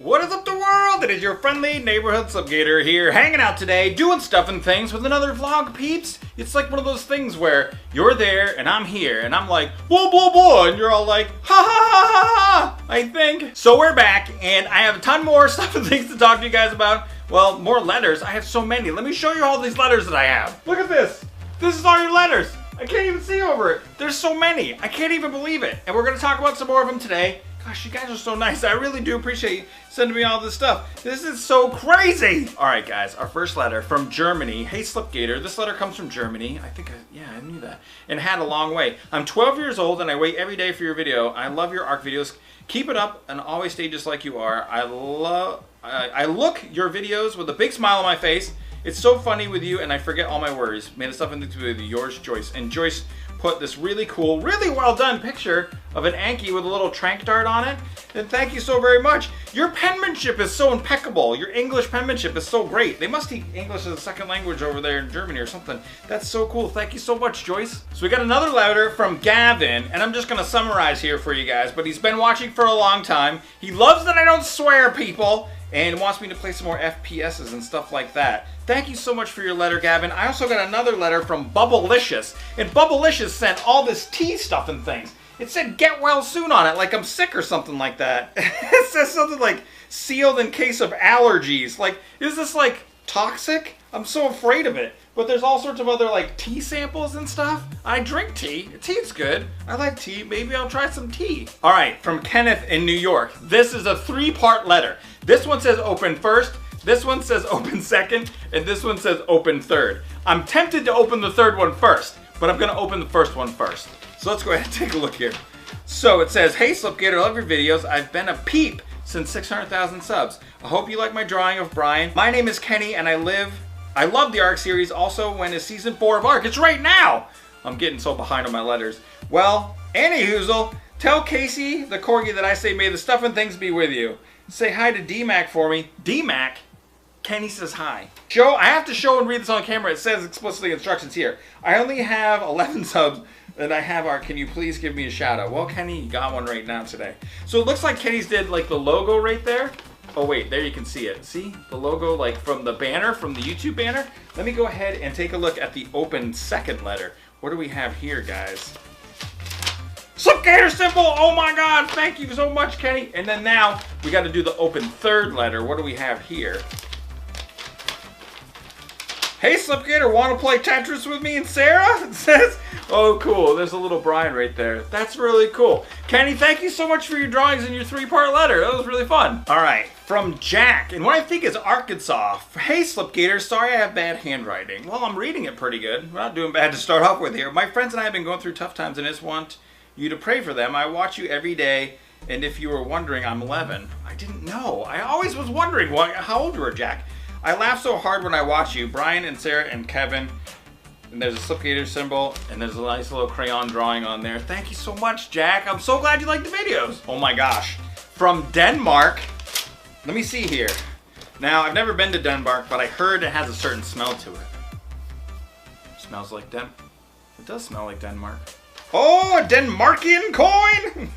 What is up the world? It is your friendly neighborhood Slipgator here, hanging out today, doing stuff and things with another vlog, peeps. It's like one of those things where you're there and I'm here and I'm like, whoa, whoa, whoa, and you're all like, ha, ha, ha, ha, ha, I think. So we're back and I have a ton more stuff and things to talk to you guys about. Well, more letters. I have so many. Let me show you all these letters that I have. Look at this. This is all your letters. I can't even see over it. There's so many. I can't even believe it. And we're gonna talk about some more of them today. Gosh, you guys are so nice. I really do appreciate you sending me all this stuff. This is so crazy. All right, guys, our first letter from Germany. Hey, Slipgator, this letter comes from Germany. I knew that. And had a long way. I'm 12 years old and I wait every day for your video. I love your ARC videos. Keep it up and always stay just like you are. I look your videos with a big smile on my face. It's so funny with you and I forget all my worries. May the stuff in the with yours, Joyce. And Joyce put this really cool, really well done picture of an Anki with a little trank dart on it. And thank you so very much. Your penmanship is so impeccable. Your English penmanship is so great. They must teach English as a second language over there in Germany or something. That's so cool. Thank you so much, Joyce. So we got another letter from Gavin, and I'm just gonna summarize here for you guys, but he's been watching for a long time. He loves that I don't swear, people, and wants me to play some more FPSs and stuff like that. Thank you so much for your letter, Gavin. I also got another letter from Bubblicious, and Bubblicious sent all this tea stuff and things. It said get well soon on it, like I'm sick or something like that. It says something like sealed in case of allergies. Like, is this like toxic? I'm so afraid of it. But there's all sorts of other like tea samples and stuff. I drink tea. Tea's good. I like tea. Maybe I'll try some tea. All right, from Kenneth in New York. This is a 3-part letter. This one says open first. This one says open second. And this one says open third. I'm tempted to open the third one first, but I'm gonna open the first one first. So let's go ahead and take a look here. So it says, hey Slipgator, I love your videos. I've been a peep since 600,000 subs. I hope you like my drawing of Brian. My name is Kenny and I love the ARC series. Also, when is season 4 of ARC? It's right now. I'm getting so behind on my letters. Well, Annie Hoozle, tell Casey the corgi that I say may the stuff and things be with you. Say hi to D-Mac for me. D-Mac? Kenny says hi. I have to show and read this on camera. It says explicitly instructions here. I only have 11 subs and I have ARC. Can you please give me a shout out? Well, Kenny, you got one right now today. So it looks like Kenny's did like the logo right there. Oh wait, there you can see it. See the logo like from the banner, from the YouTube banner? Let me go ahead and take a look at the open second letter. What do we have here, guys? Slipgator symbol! Oh my god, thank you so much, Kenny. And then now we got to do the open third letter. What do we have here? Hey Slipgator, want to play Tetris with me and Sarah? It says, oh cool, there's a little Brian right there. That's really cool. Kenny, thank you so much for your drawings and your 3-part letter. That was really fun. All right, from Jack, and what I think is Arkansas. Hey Slipgator, sorry I have bad handwriting. Well, I'm reading it pretty good. We're not doing bad to start off with here. My friends and I have been going through tough times and just want you to pray for them. I watch you every day, and if you were wondering, I'm 11. I didn't know. I always was wondering how old you were, Jack. I laugh so hard when I watch you. Brian and Sarah and Kevin. And there's a Slipgator symbol. And there's a nice little crayon drawing on there. Thank you so much, Jack. I'm so glad you like the videos. Oh my gosh. From Denmark. Let me see here. Now, I've never been to Denmark, but I heard it has a certain smell to it. Smells like It does smell like Denmark. Oh, a Denmarkian coin!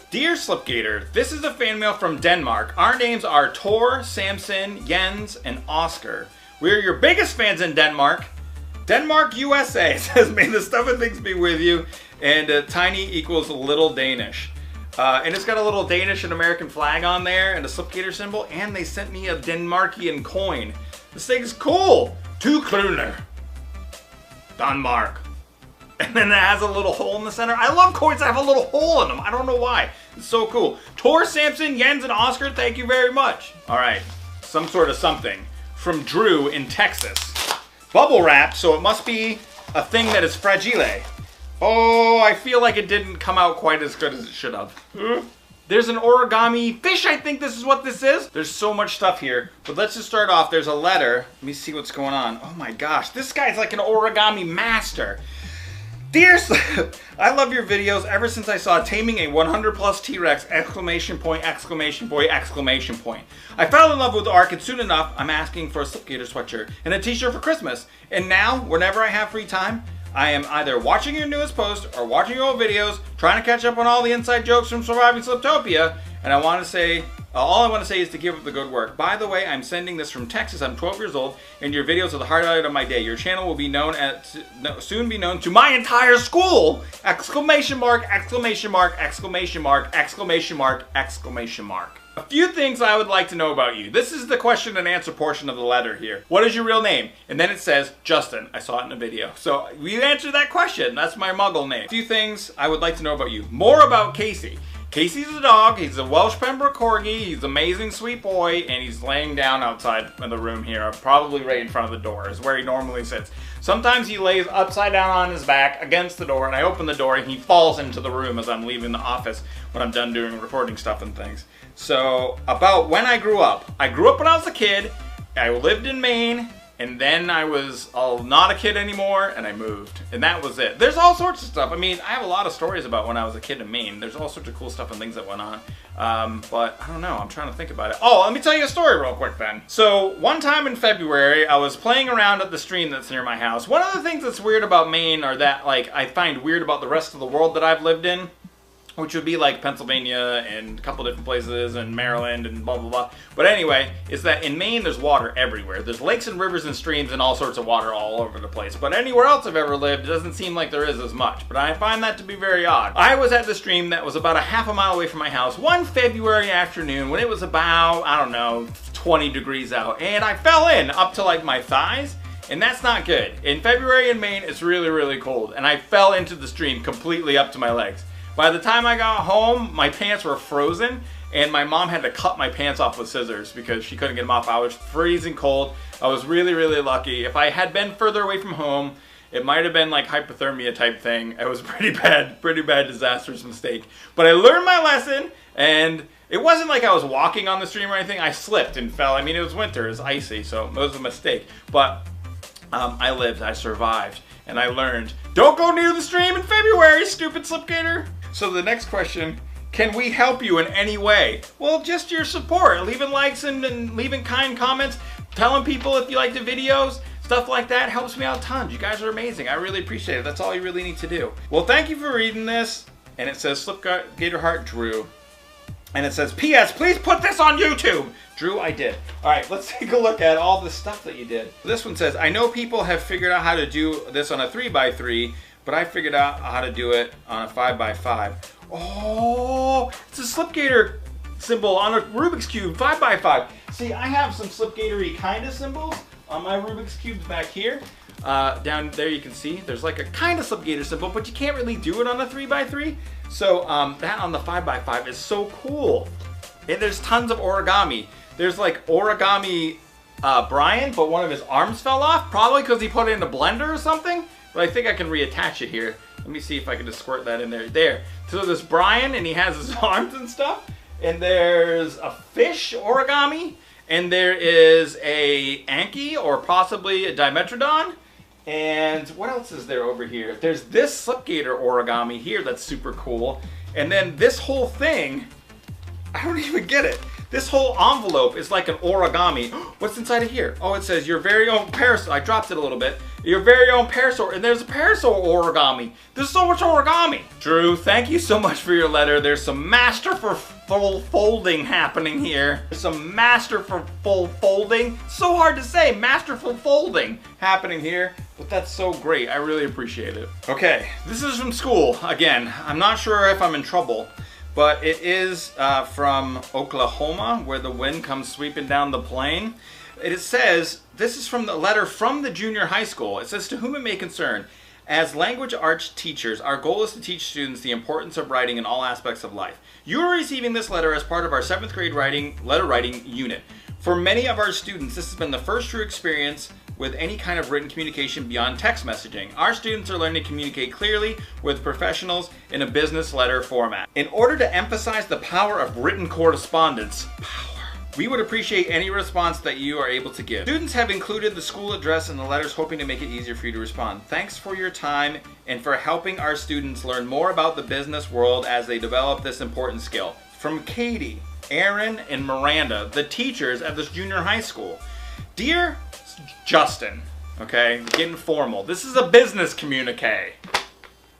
Dear Slipgator, this is a fan mail from Denmark. Our names are Tor, Samson, Jens, and Oscar. We're your biggest fans in Denmark. Denmark, USA. It says, may the stuff and things be with you. And tiny equals little Danish. And it's got a little Danish and American flag on there and a Slipgator symbol. And they sent me a Denmarkian coin. This thing is cool. 2 kroner. Denmark. And then it has a little hole in the center. I love coins that have a little hole in them. I don't know why. It's so cool. Tor, Samson, Jens, and Oscar, thank you very much. All right, some sort of something from Drew in Texas. Bubble wrap, so it must be a thing that is fragile. Oh, I feel like it didn't come out quite as good as it should have. There's an origami fish, I think this is what this is. There's so much stuff here, but let's just start off. There's a letter. Let me see what's going on. Oh my gosh, this guy's like an origami master. Dear Slip, I love your videos ever since I saw Taming a 100+ T-Rex! Exclamation point, exclamation point, exclamation point. I fell in love with ARC and soon enough I'm asking for a Slipgator sweatshirt and a t-shirt for Christmas. And now, whenever I have free time, I am either watching your newest post or watching your old videos, trying to catch up on all the inside jokes from Surviving Sliptopia, and I want to say All I want to say is to keep up the good work. By the way, I'm sending this from Texas. I'm 12 years old, and your videos are the highlight of my day. Your channel will be known soon be known to my entire school! Exclamation mark, exclamation mark, exclamation mark, exclamation mark, exclamation mark. A few things I would like to know about you. This is the question and answer portion of the letter here. What is your real name? And then it says, Justin. I saw it in a video. So you answered that question. That's my muggle name. A few things I would like to know about you. More about Casey. Casey's a dog. He's a Welsh Pembroke Corgi. He's an amazing, sweet boy, and he's laying down outside of the room here, probably right in front of the door, is where he normally sits. Sometimes he lays upside down on his back against the door, and I open the door, and he falls into the room as I'm leaving the office when I'm done doing recording stuff and things. So, about when I grew up when I was a kid. I lived in Maine, and then I was not a kid anymore, and I moved. And that was it. There's all sorts of stuff. I mean, I have a lot of stories about when I was a kid in Maine. There's all sorts of cool stuff and things that went on. But I don't know. I'm trying to think about it. Oh, let me tell you a story real quick then. So, one time in February, I was playing around at the stream that's near my house. One of the things that's weird about Maine, or that like I find weird about the rest of the world that I've lived in, which would be like Pennsylvania and a couple different places and Maryland and blah, blah, blah. But anyway, is that in Maine, there's water everywhere. There's lakes and rivers and streams and all sorts of water all over the place. But anywhere else I've ever lived, it doesn't seem like there is as much. But I find that to be very odd. I was at the stream that was about a half a mile away from my house one February afternoon when it was about, I don't know, 20 degrees out. And I fell in up to like my thighs. And that's not good. In February in Maine, it's really, really cold. And I fell into the stream completely up to my legs. By the time I got home, my pants were frozen, and my mom had to cut my pants off with scissors because she couldn't get them off. I was freezing cold. I was really, really lucky. If I had been further away from home, it might have been like hypothermia type thing. It was pretty bad, disastrous mistake. But I learned my lesson, and it wasn't like I was walking on the stream or anything. I slipped and fell. I mean, it was winter, it was icy, so it was a mistake. But I lived, I survived, and I learned, don't go near the stream in February, stupid slipgator. So the next question, can we help you in any way? Well, just your support, leaving likes and leaving kind comments, telling people if you like the videos, stuff like that helps me out tons. You guys are amazing. I really appreciate it. That's all you really need to do. Well, thank you for reading this. And it says Slipgator Heart Drew. And it says, P.S. please put this on YouTube. Drew, I did. All right, let's take a look at all the stuff that you did. This one says, I know people have figured out how to do this on a 3x3, but I figured out how to do it on a 5x5. Oh, it's a Slipgator symbol on a Rubik's Cube, 5x5. See, I have some Slipgator-y kind of symbols on my Rubik's Cubes back here. Down there you can see there's like a kind of Slipgator symbol, but you can't really do it on a 3x3. So that on the 5x5 is so cool. And there's tons of origami. There's like origami Brian, but one of his arms fell off, probably because he put it in a blender or something. But I think I can reattach it here. Let me see if I can just squirt that in there. There. So there's Brian, and he has his arms and stuff. And there's a fish origami. And there is a Anki, or possibly a Dimetrodon. And what else is there over here? There's this Slipgator origami here that's super cool. And then this whole thing, I don't even get it. This whole envelope is like an origami. What's inside of here? Oh, it says your very own parasol. I dropped it a little bit. Your very own parasol. And there's a parasol origami. There's so much origami. Drew, thank you so much for your letter. There's some masterful folding happening here. There's some masterful folding. So hard to say, masterful folding happening here. But that's so great. I really appreciate it. Okay, this is from school. Again, I'm not sure if I'm in trouble. But it is from Oklahoma, where the wind comes sweeping down the plain. It says, this is from the letter from the junior high school. It says, to whom it may concern, as language arts teachers, our goal is to teach students the importance of writing in all aspects of life. You are receiving this letter as part of our 7th grade letter writing unit. For many of our students, this has been the first true experience with any kind of written communication beyond text messaging. Our students are learning to communicate clearly with professionals in a business letter format. In order to emphasize the power of written correspondence, we would appreciate any response that you are able to give. Students have included the school address in the letters, hoping to make it easier for you to respond. Thanks for your time and for helping our students learn more about the business world as they develop this important skill. From Katie, Aaron, and Miranda, the teachers at this junior high school. Dear Justin, okay, getting formal. This is a business communique.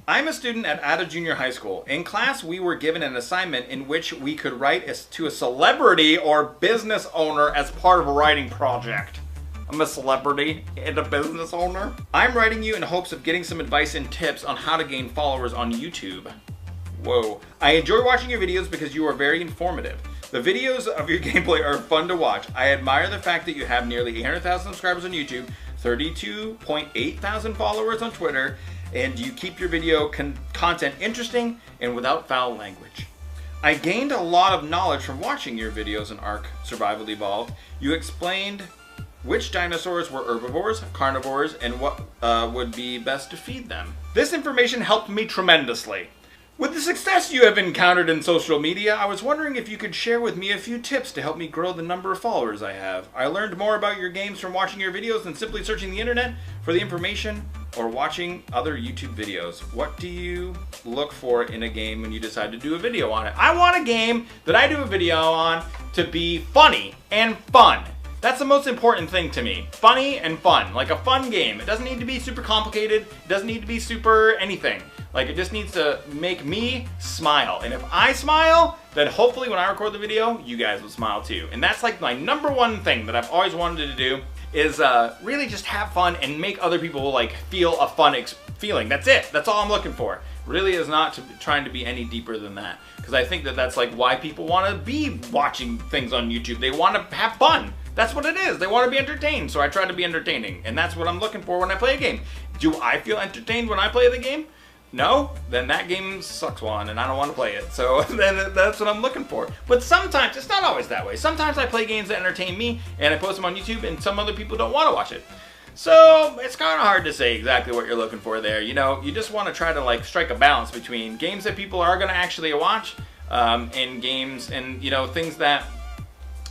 I'm a student at Ada Junior High School. In class, we were given an assignment in which we could write to a celebrity or business owner as part of a writing project. I'm a celebrity and a business owner. I'm writing you in hopes of getting some advice and tips on how to gain followers on YouTube. Whoa. I enjoy watching your videos because you are very informative. The videos of your gameplay are fun to watch. I admire the fact that you have nearly 800,000 subscribers on YouTube, 32.8 thousand followers on Twitter, and you keep your video content interesting and without foul language. I gained a lot of knowledge from watching your videos in Ark Survival Evolved. You explained which dinosaurs were herbivores, carnivores, and what would be best to feed them. This information helped me tremendously. With the success you have encountered in social media, I was wondering if you could share with me a few tips to help me grow the number of followers I have. I learned more about your games from watching your videos than simply searching the internet for the information or watching other YouTube videos. What do you look for in a game when you decide to do a video on it? I want a game that I do a video on to be funny and fun. That's the most important thing to me. Funny and fun. Like a fun game. It doesn't need to be super complicated. It doesn't need to be super anything. Like, it just needs to make me smile. And if I smile, then hopefully when I record the video, you guys will smile too. And that's like my number one thing that I've always wanted to do is really just have fun and make other people like feel a fun feeling. That's it. That's all I'm looking for. Really is not trying to be any deeper than that. Because I think that that's like why people want to be watching things on YouTube. They want to have fun. That's what it is. They want to be entertained, so I try to be entertaining. And that's what I'm looking for when I play a game. Do I feel entertained when I play the game? No? Then that game sucks one, and I don't want to play it. So then that's what I'm looking for. But sometimes, it's not always that way. Sometimes I play games that entertain me, and I post them on YouTube, and some other people don't want to watch it. So it's kind of hard to say exactly what you're looking for there. You know, you just want to try to like strike a balance between games that people are going to actually watch, and games and, you know, things that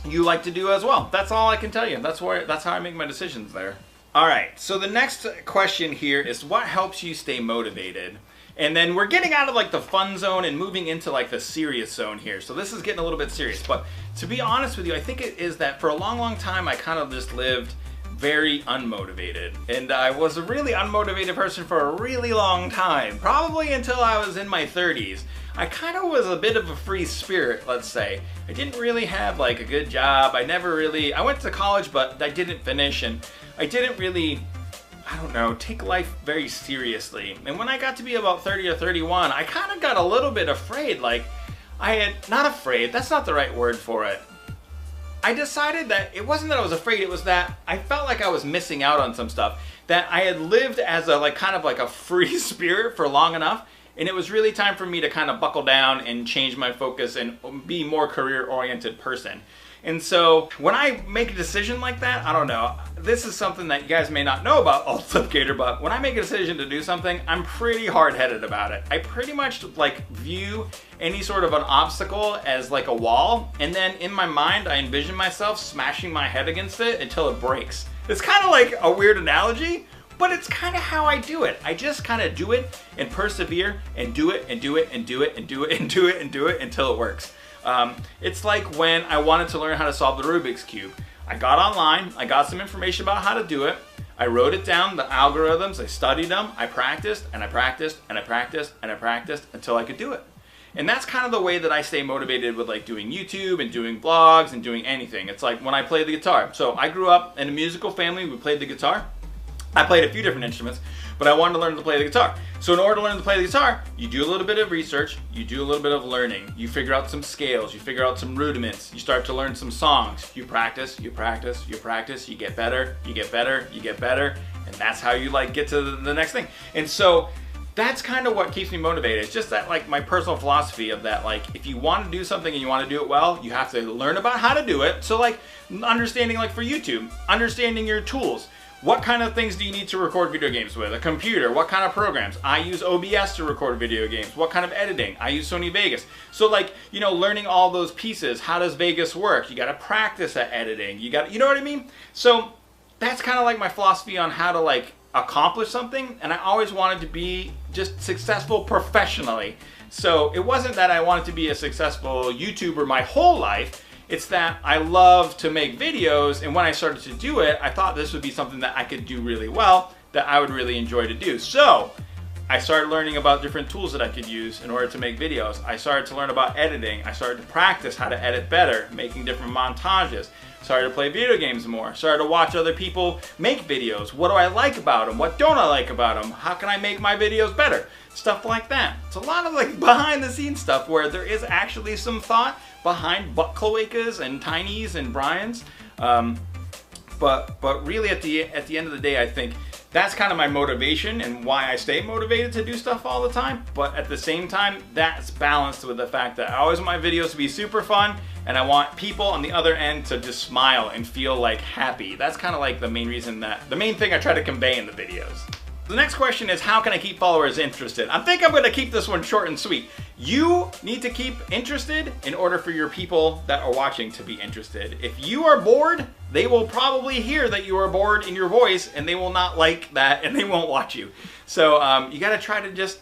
you like to do as well. That's all I can tell you. That's how I make my decisions there. All right, so the next question here is what helps you stay motivated? And then we're getting out of like the fun zone and moving into like the serious zone here. So this is getting a little bit serious, but to be honest with you, I think it is that for a long, long time, I kind of just lived very unmotivated. And I was a really unmotivated person for a really long time, probably until I was in my 30s. I kind of was a bit of a free spirit, let's say. I didn't really have like a good job. I went to college, but I didn't finish, and I didn't really, I don't know, take life very seriously. And when I got to be about 30 or 31, I kind of got a little bit afraid. Like, not afraid, that's not the right word for it. I decided that it wasn't that I was afraid, it was that I felt like I was missing out on some stuff. That I had lived as a kind of like a free spirit for long enough, and it was really time for me to kind of buckle down and change my focus and be a more career-oriented person. And so when I make a decision like that, I don't know, this is something that you guys may not know about AltSubGator, but when I make a decision to do something, I'm pretty hard-headed about it. I pretty much like view any sort of an obstacle as like a wall, and then in my mind I envision myself smashing my head against it until it breaks. It's kind of like a weird analogy, but it's kind of how I do it. I just kind of do it and persevere and do it and do it and do it and do it and do it and do it until it works. It's like when I wanted to learn how to solve the Rubik's Cube. I got online, I got some information about how to do it, I wrote it down, the algorithms, I studied them, I practiced and I practiced and I practiced and I practiced until I could do it. And that's kind of the way that I stay motivated with like doing YouTube and doing vlogs and doing anything. It's like when I play the guitar. So I grew up in a musical family, we played the guitar. I played a few different instruments, but I wanted to learn to play the guitar. So in order to learn to play the guitar, you do a little bit of research, you do a little bit of learning, you figure out some scales, you figure out some rudiments, you start to learn some songs, you practice, you practice, you practice, you get better, you get better, you get better, and that's how you like get to the next thing. And so that's kind of what keeps me motivated. It's just that like my personal philosophy of that, like if you want to do something and you want to do it well, you have to learn about how to do it. So like understanding, like for YouTube, understanding your tools. What kind of things do you need to record video games with? A computer, what kind of programs? I use OBS to record video games. What kind of editing? I use Sony Vegas. So like, you know, learning all those pieces. How does Vegas work? You gotta practice at editing. You know what I mean? So that's kind of like my philosophy on how to like accomplish something, and I always wanted to be just successful professionally. So it wasn't that I wanted to be a successful YouTuber my whole life. It's that I love to make videos, and when I started to do it, I thought this would be something that I could do really well, that I would really enjoy to do. So I started learning about different tools that I could use in order to make videos. I started to learn about editing. I started to practice how to edit better, making different montages. Started to play video games more. Started to watch other people make videos. What do I like about them? What don't I like about them? How can I make my videos better? Stuff like that. It's a lot of like behind the scenes stuff where there is actually some thought behind butt cloacas and Tinies and Brian's. But really at the end of the day, I think that's kind of my motivation and why I stay motivated to do stuff all the time. But at the same time, that's balanced with the fact that I always want my videos to be super fun and I want people on the other end to just smile and feel like happy. That's kind of like the main thing I try to convey in the videos. The next question is, how can I keep followers interested? I think I'm going to keep this one short and sweet. You need to keep interested in order for your people that are watching to be interested. If you are bored, they will probably hear that you are bored in your voice and they will not like that and they won't watch you. So you got to try to just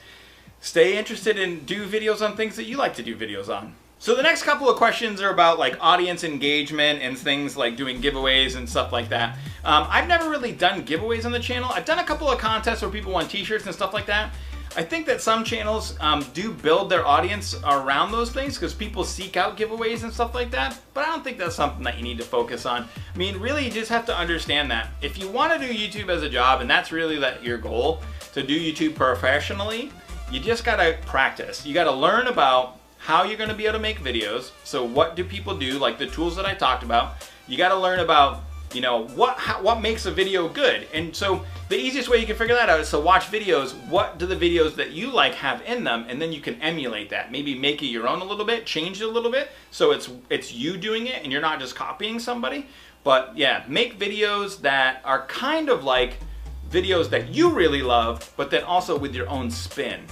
stay interested and do videos on things that you like to do videos on. So the next couple of questions are about like audience engagement and things like doing giveaways and stuff like that. I've never really done giveaways on the channel. I've done a couple of contests where people won t-shirts and stuff like that. I think that some channels do build their audience around those things because people seek out giveaways and stuff like that, but I don't think that's something that you need to focus on. I mean, really, you just have to understand that if you want to do YouTube as a job, and that's really your goal, to do YouTube professionally, you just gotta practice. You gotta learn about how you're gonna be able to make videos. So what do people do, like the tools that I talked about. You gotta learn about, you know, what makes a video good. And so the easiest way you can figure that out is to watch videos. What do the videos that you like have in them? And then you can emulate that. Maybe make it your own a little bit, change it a little bit, so it's you doing it and you're not just copying somebody. But yeah, make videos that are kind of like videos that you really love, but then also with your own spin.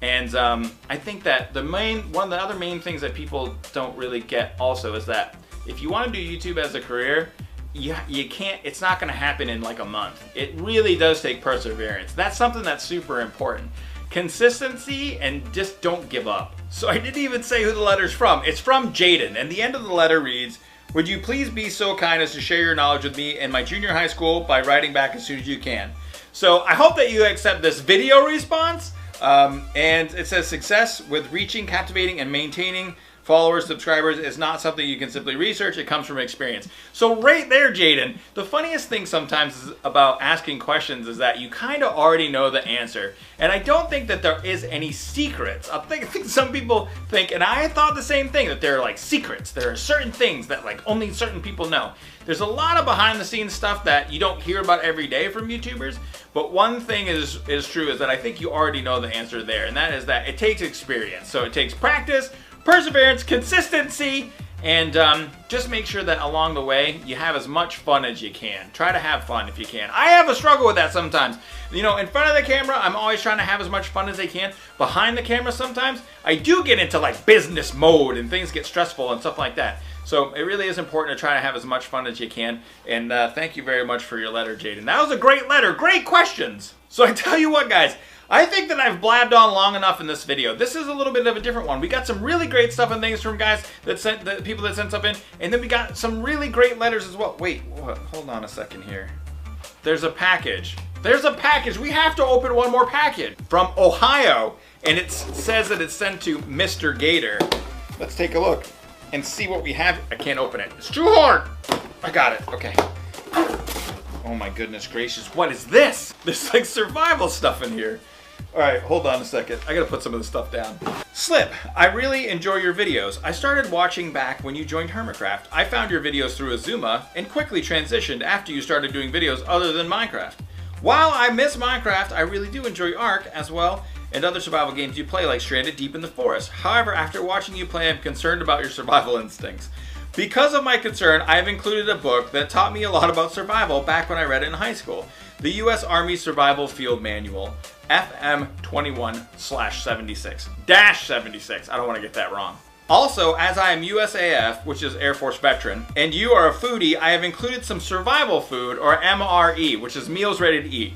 And I think that one of the other main things that people don't really get also is that if you want to do YouTube as a career, you can't, it's not going to happen in like a month. It really does take perseverance. That's something that's super important. Consistency and just don't give up. So I didn't even say who the letter's from. It's from Jaden, and the end of the letter reads, "Would you please be so kind as to share your knowledge with me in my junior high school by writing back as soon as you can?" So I hope that you accept this video response. And it says, "Success with reaching, captivating, and maintaining followers, subscribers is not something you can simply research. It comes from experience." So right there, Jaden, the funniest thing sometimes about asking questions is that you kind of already know the answer. And I don't think that there is any secrets. I think some people think, and I thought the same thing, that there are like secrets. There are certain things that like only certain people know. There's a lot of behind the scenes stuff that you don't hear about every day from YouTubers. But one thing is true, is that I think you already know the answer there. And that is that it takes experience. So it takes practice, perseverance, consistency, and just make sure that along the way you have as much fun as you can. Try to have fun if you can. I have a struggle with that sometimes. You know, in front of the camera, I'm always trying to have as much fun as I can. Behind the camera sometimes, I do get into like business mode and things get stressful and stuff like that. So it really is important to try to have as much fun as you can. And thank you very much for your letter, Jaden. That was a great letter, great questions. So I tell you what, guys, I think that I've blabbed on long enough in this video. This is a little bit of a different one. We got some really great stuff and things from guys that sent, the people that sent stuff in, and then we got some really great letters as well. Wait, what? Hold on a second here. There's a package. There's a package. We have to open one more package from Ohio, and it says that it's sent to Mr. Gator. Let's take a look and see what we have. I can't open it. It's too hard. I got it. Okay. Oh my goodness gracious. What is this? There's like survival stuff in here. All right, hold on a second. I gotta put some of this stuff down. Slip, I really enjoy your videos. I started watching back when you joined Hermitcraft. I found your videos through Azuma and quickly transitioned after you started doing videos other than Minecraft. While I miss Minecraft, I really do enjoy Ark as well and other survival games you play like Stranded Deep in the Forest. However, after watching you play, I'm concerned about your survival instincts. Because of my concern, I have included a book that taught me a lot about survival back when I read it in high school. The U.S. Army Survival Field Manual, FM 21/76. I don't want to get that wrong. Also, as I am USAF, which is Air Force Veteran, and you are a foodie, I have included some survival food, or MRE, which is Meals Ready to Eat.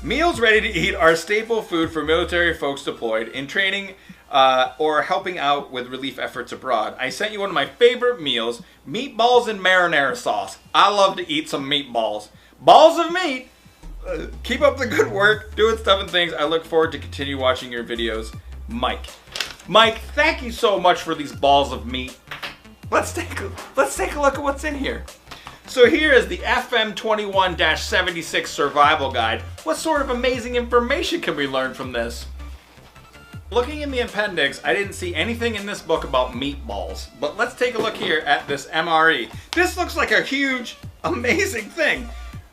Meals Ready to Eat are staple food for military folks deployed in training or helping out with relief efforts abroad. I sent you one of my favorite meals, meatballs and marinara sauce. I love to eat some meatballs. Balls of meat, Keep up the good work, doing stuff and things. I look forward to continue watching your videos. Mike. Mike, thank you so much for these balls of meat. Let's take a look at what's in here. So here is the FM21-76 Survival Guide. What sort of amazing information can we learn from this? Looking in the appendix, I didn't see anything in this book about meatballs. But let's take a look here at this MRE. This looks like a huge, amazing thing.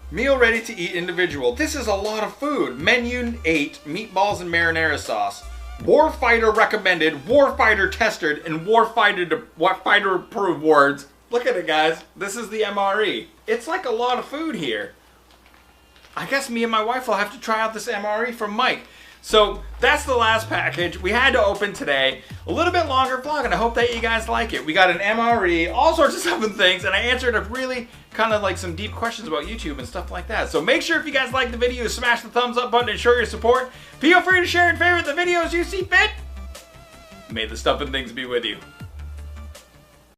Meal ready to eat individual. This is a lot of food. Menu 8, meatballs and marinara sauce. Warfighter recommended, warfighter tested, and warfighter approved words. Look at it, guys. This is the MRE. It's like a lot of food here. I guess me and my wife will have to try out this MRE from Mike. So that's the last package we had to open today. A little bit longer vlog, and I hope that you guys like it. We got an MRE, all sorts of stuff and things, and I answered a really kind of like some deep questions about YouTube and stuff like that. So make sure if you guys like the video, smash the thumbs up button and show your support. Feel free to share and favorite the videos you see fit. May the stuff and things be with you.